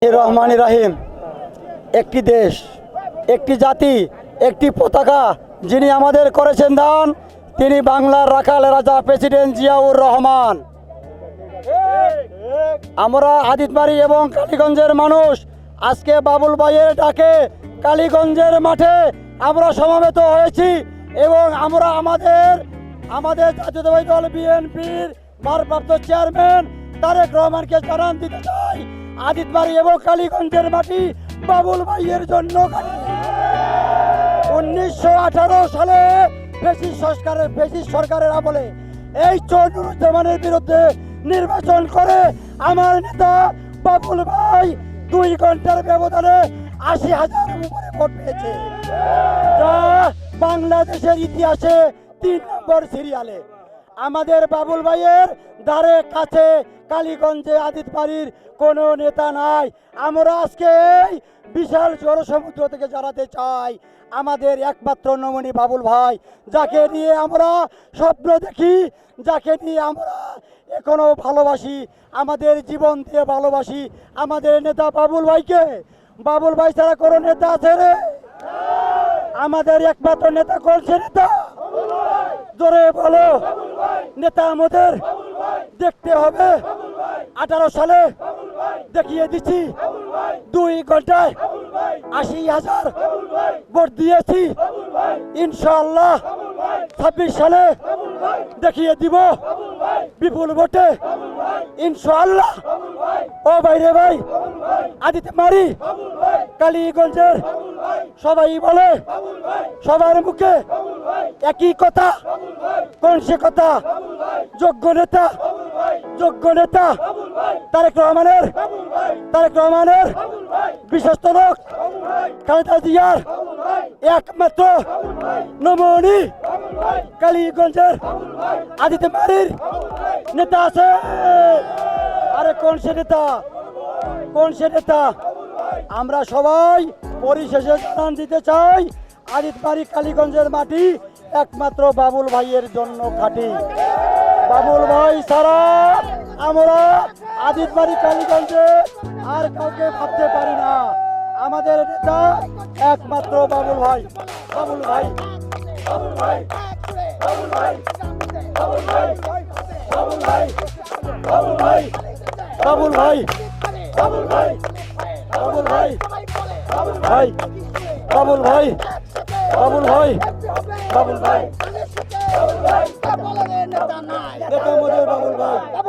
রহমান রাহিম। একটি দেশ, একটি জাতি, একটি পতাকা যিনি আমাদের করেছেন দান, তিনি বাংলার রাখাল রাজা প্রেসিডেন্ট জিয়াউর রহমান। আমরা আদিতবাড়ি এবং কালীগঞ্জের মানুষ আজকে বাবুল ভাইয়ের ডাকে কালীগঞ্জের মাঠে আমরা সমবেত হয়েছি এবং আমরা আমাদের জাতীয়তাবাদী দল বিএনপির ভারপ্রাপ্ত চেয়ারম্যান তারেক রহমানকে জানান দিতে চাই, আদিতবাড়ি এবং কালীগঞ্জের মাটি বাবুল ভাইয়ের জন্য। 1918 সালে ফ্যাসিস্ট সরকারের আমলে এই চৌধুরীর বিরুদ্ধে নির্বাচন করে আমার নেতা বাবুল ভাই 2 ঘন্টার ব্যবধানে 80,000 উপরে ভোট পেয়েছে, যা বাংলাদেশের ইতিহাসে 3 নম্বর সিরিয়ালে। আমাদের বাবুল ভাইয়ের ধারে কাছে কালীগঞ্জে আদিতবাড়ির কোনো নেতা নাই। আমরা আজকে এই বিশাল জনসমুদ্র থেকে জানাতে চাই, আমাদের একমাত্র নমনী বাবুল ভাই, যাকে নিয়ে আমরা স্বপ্ন দেখি, যাকে নিয়ে আমরা এখনো ভালোবাসি, আমাদের জীবন দিয়ে ভালোবাসি আমাদের নেতা বাবুল ভাইকে। বাবুল ভাই ছাড়া কোনো নেতা আছে রে? আমাদের একমাত্র নেতা কোনছে নেতা? জোরে বলো নেতা আমাদের দেখতে হবে। 18 সালে দেখিয়ে দিচ্ছি, 2 ঘন্টায় 80,000 ভোট দিয়েছি। ইনশাআল্লাহ 26 সালে দেখিয়ে দিব বিপুল ভোটে ইনশাআল্লাহ। ও ভাইরে ভাই, আদিতবাড়ি কালীগঞ্জের সবাই বলে, সবার মুখে একই কথা, কোন সে কথা? যোগ্য নেতা তারেক রহমানের বিশ্বস্ত লোক, খালেদা জিয়ার একমাত্র নমনী কালীগঞ্জের আদিতবাড়ির নেতা আছে। আরে কোন সে নেতা? আমরা সবাই পরিশেষে জানান দিতে চাই, আদিতবাড়ি কালীগঞ্জের মাটি একমাত্র বাবুল ভাইয়ের জন্য খাঁটি। বাবুল ভাই ছাড়া আমরা আদিতবাড়ি কালীগঞ্জে আর কাউকে ভাবতে পারি না। আমাদের নেতা একমাত্র বাবুল ভাই। বাবুল ভাই, বাবুল ভাই, বাবুল ভাই, বাবুল ভাই, বাবুল ভাই, বাবুল ভাই, বাবুল ভাই, বাবুল ভাই, বাবুল ভাই, বাবুল ভাই, বাবুল ভাই, বাবুল ভাই, বাবুল ভাই, নেতা মোদের বাবুল ভাই।